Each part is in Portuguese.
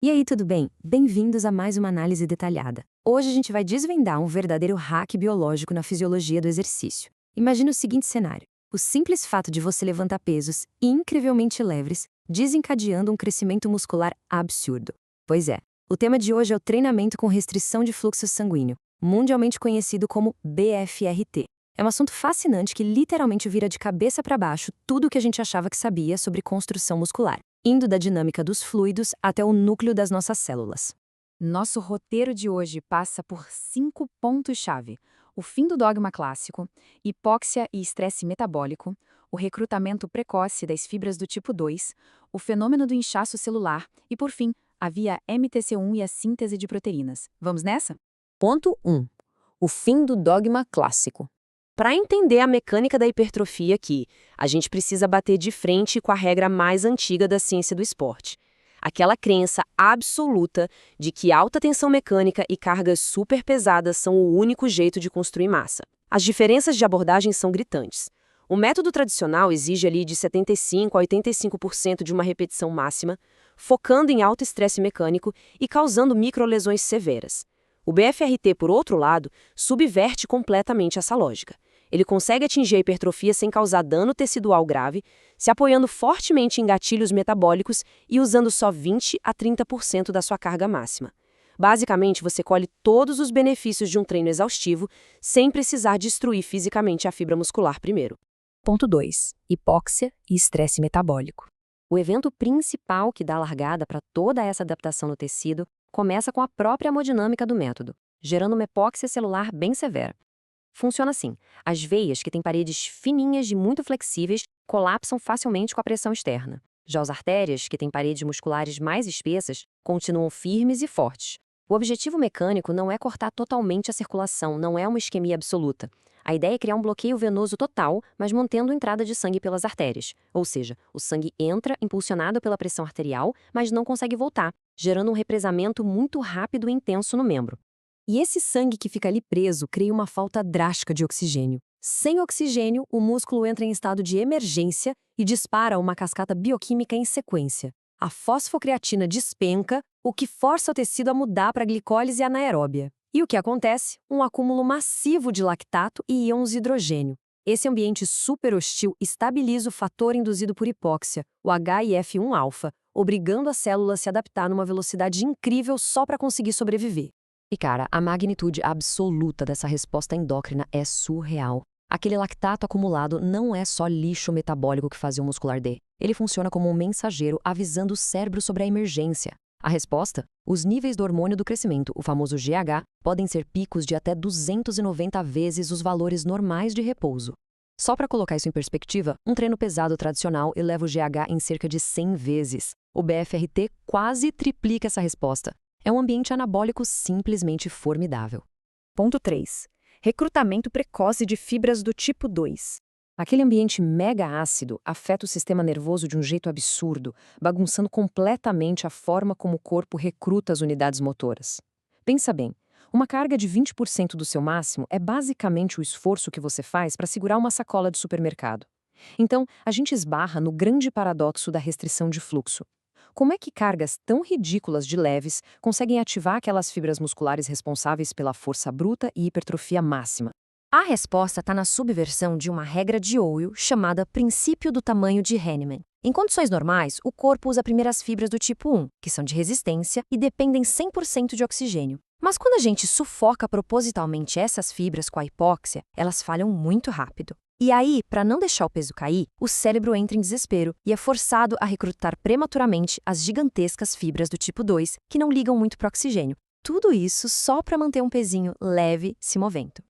E aí, tudo bem? Bem-vindos a mais uma análise detalhada. Hoje a gente vai desvendar um verdadeiro hack biológico na fisiologia do exercício. Imagine o seguinte cenário: o simples fato de você levantar pesos incrivelmente leves, desencadeando um crescimento muscular absurdo. Pois é, o tema de hoje é o treinamento com restrição de fluxo sanguíneo, mundialmente conhecido como BFRT. É um assunto fascinante que literalmente vira de cabeça para baixo tudo o que a gente achava que sabia sobre construção muscular, indo da dinâmica dos fluidos até o núcleo das nossas células. Nosso roteiro de hoje passa por 5 pontos-chave: o fim do dogma clássico, hipóxia e estresse metabólico, o recrutamento precoce das fibras do tipo 2, o fenômeno do inchaço celular e, por fim, a via MTC1 e a síntese de proteínas. Vamos nessa? Ponto 1. O fim do dogma clássico. Para entender a mecânica da hipertrofia aqui, a gente precisa bater de frente com a regra mais antiga da ciência do esporte. Aquela crença absoluta de que alta tensão mecânica e cargas super pesadas são o único jeito de construir massa. As diferenças de abordagem são gritantes. O método tradicional exige ali de 75% a 85% de uma repetição máxima, focando em alto estresse mecânico e causando microlesões severas. O BFRT, por outro lado, subverte completamente essa lógica. Ele consegue atingir a hipertrofia sem causar dano tecidual grave, se apoiando fortemente em gatilhos metabólicos e usando só 20 a 30% da sua carga máxima. Basicamente, você colhe todos os benefícios de um treino exaustivo sem precisar destruir fisicamente a fibra muscular primeiro. Ponto 2. Hipóxia e estresse metabólico. O evento principal que dá largada para toda essa adaptação no tecido começa com a própria hemodinâmica do método, gerando uma hipóxia celular bem severa. Funciona assim: as veias, que têm paredes fininhas e muito flexíveis, colapsam facilmente com a pressão externa. Já as artérias, que têm paredes musculares mais espessas, continuam firmes e fortes. O objetivo mecânico não é cortar totalmente a circulação, não é uma isquemia absoluta. A ideia é criar um bloqueio venoso total, mas mantendo a entrada de sangue pelas artérias. Ou seja, o sangue entra impulsionado pela pressão arterial, mas não consegue voltar, gerando um represamento muito rápido e intenso no membro. E esse sangue que fica ali preso cria uma falta drástica de oxigênio. Sem oxigênio, o músculo entra em estado de emergência e dispara uma cascata bioquímica em sequência. A fosfocreatina despenca, o que força o tecido a mudar para glicólise anaeróbia. E o que acontece? Um acúmulo massivo de lactato e íons de hidrogênio. Esse ambiente super hostil estabiliza o fator induzido por hipóxia, o HIF1-alfa, obrigando a célula a se adaptar numa velocidade incrível só para conseguir sobreviver. E cara, a magnitude absoluta dessa resposta endócrina é surreal. Aquele lactato acumulado não é só lixo metabólico que fazia o músculo arder. Ele funciona como um mensageiro avisando o cérebro sobre a emergência. A resposta? Os níveis do hormônio do crescimento, o famoso GH, podem ser picos de até 290 vezes os valores normais de repouso. Só para colocar isso em perspectiva, um treino pesado tradicional eleva o GH em cerca de 100 vezes. O BFRT quase triplica essa resposta. É um ambiente anabólico simplesmente formidável. Ponto 3. Recrutamento precoce de fibras do tipo 2. Aquele ambiente mega ácido afeta o sistema nervoso de um jeito absurdo, bagunçando completamente a forma como o corpo recruta as unidades motoras. Pensa bem, uma carga de 20% do seu máximo é basicamente o esforço que você faz para segurar uma sacola de supermercado. Então, a gente esbarra no grande paradoxo da restrição de fluxo. Como é que cargas tão ridículas de leves conseguem ativar aquelas fibras musculares responsáveis pela força bruta e hipertrofia máxima? A resposta está na subversão de uma regra de Oyo chamada princípio do tamanho de Hahnemann. Em condições normais, o corpo usa primeiro as fibras do tipo 1, que são de resistência e dependem 100% de oxigênio. Mas quando a gente sufoca propositalmente essas fibras com a hipóxia, elas falham muito rápido. E aí, para não deixar o peso cair, o cérebro entra em desespero e é forçado a recrutar prematuramente as gigantescas fibras do tipo 2, que não ligam muito para o oxigênio. Tudo isso só para manter um pezinho leve se movendo.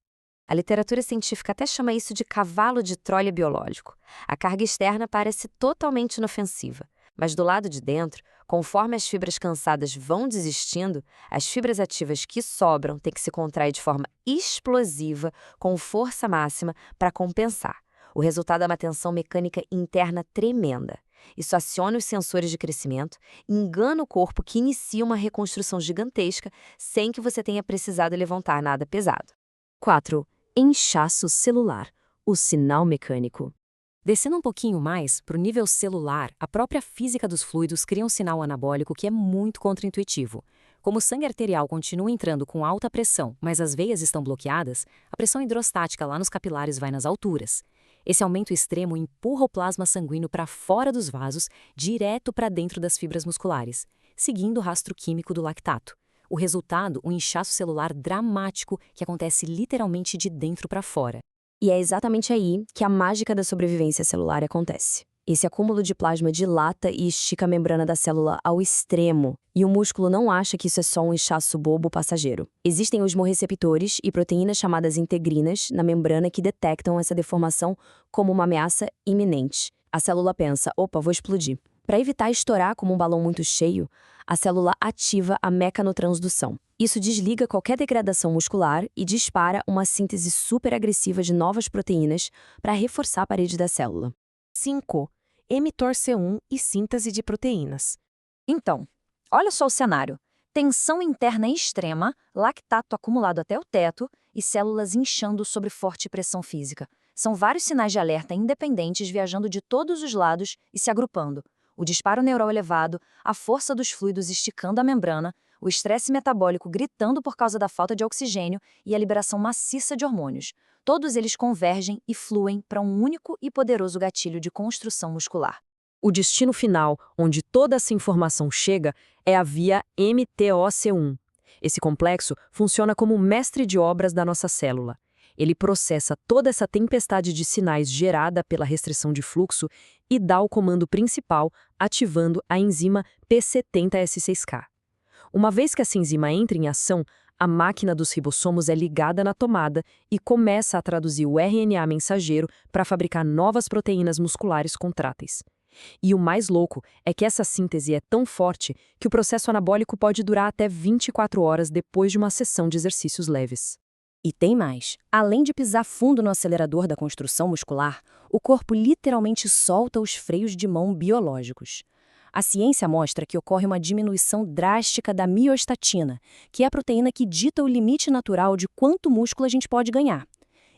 A literatura científica até chama isso de cavalo de Troia biológico. A carga externa parece totalmente inofensiva, mas do lado de dentro, conforme as fibras cansadas vão desistindo, as fibras ativas que sobram têm que se contrair de forma explosiva, com força máxima, para compensar. O resultado é uma tensão mecânica interna tremenda. Isso aciona os sensores de crescimento, engana o corpo que inicia uma reconstrução gigantesca sem que você tenha precisado levantar nada pesado. 4. Inchaço celular, o sinal mecânico. Descendo um pouquinho mais, para o nível celular, a própria física dos fluidos cria um sinal anabólico que é muito contraintuitivo. Como o sangue arterial continua entrando com alta pressão, mas as veias estão bloqueadas, a pressão hidrostática lá nos capilares vai nas alturas. Esse aumento extremo empurra o plasma sanguíneo para fora dos vasos, direto para dentro das fibras musculares, seguindo o rastro químico do lactato. O resultado, um inchaço celular dramático que acontece literalmente de dentro para fora. E é exatamente aí que a mágica da sobrevivência celular acontece. Esse acúmulo de plasma dilata e estica a membrana da célula ao extremo, e o músculo não acha que isso é só um inchaço bobo passageiro. Existem osmorreceptores e proteínas chamadas integrinas na membrana que detectam essa deformação como uma ameaça iminente. A célula pensa, opa, vou explodir. Para evitar estourar como um balão muito cheio, a célula ativa a mecanotransdução. Isso desliga qualquer degradação muscular e dispara uma síntese superagressiva de novas proteínas para reforçar a parede da célula. 5. mTOR-C1 e síntese de proteínas. Então, olha só o cenário. Tensão interna extrema, lactato acumulado até o teto e células inchando sob forte pressão física. São vários sinais de alerta independentes viajando de todos os lados e se agrupando. O disparo neural elevado, a força dos fluidos esticando a membrana, o estresse metabólico gritando por causa da falta de oxigênio e a liberação maciça de hormônios. Todos eles convergem e fluem para um único e poderoso gatilho de construção muscular. O destino final, onde toda essa informação chega, é a via mTOC1. Esse complexo funciona como o mestre de obras da nossa célula. Ele processa toda essa tempestade de sinais gerada pela restrição de fluxo e dá o comando principal, ativando a enzima P70S6K. Uma vez que essa enzima entra em ação, a máquina dos ribossomos é ligada na tomada e começa a traduzir o RNA mensageiro para fabricar novas proteínas musculares contráteis. E o mais louco é que essa síntese é tão forte que o processo anabólico pode durar até 24 horas depois de uma sessão de exercícios leves. E tem mais. Além de pisar fundo no acelerador da construção muscular, o corpo literalmente solta os freios de mão biológicos. A ciência mostra que ocorre uma diminuição drástica da miostatina, que é a proteína que dita o limite natural de quanto músculo a gente pode ganhar.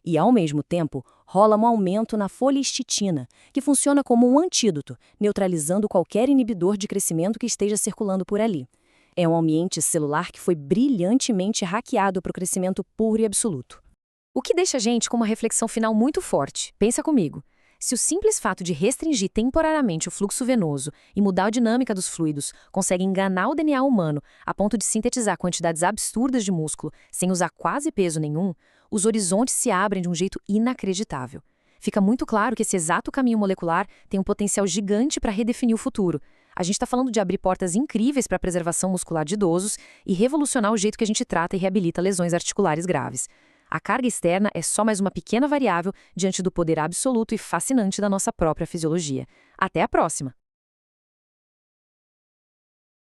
E, ao mesmo tempo, rola um aumento na foliestitina, que funciona como um antídoto, neutralizando qualquer inibidor de crescimento que esteja circulando por ali. É um ambiente celular que foi brilhantemente hackeado para o crescimento puro e absoluto. O que deixa a gente com uma reflexão final muito forte. Pensa comigo. Se o simples fato de restringir temporariamente o fluxo venoso e mudar a dinâmica dos fluidos consegue enganar o DNA humano a ponto de sintetizar quantidades absurdas de músculo sem usar quase peso nenhum, os horizontes se abrem de um jeito inacreditável. Fica muito claro que esse exato caminho molecular tem um potencial gigante para redefinir o futuro. A gente está falando de abrir portas incríveis para a preservação muscular de idosos e revolucionar o jeito que a gente trata e reabilita lesões articulares graves. A carga externa é só mais uma pequena variável diante do poder absoluto e fascinante da nossa própria fisiologia. Até a próxima!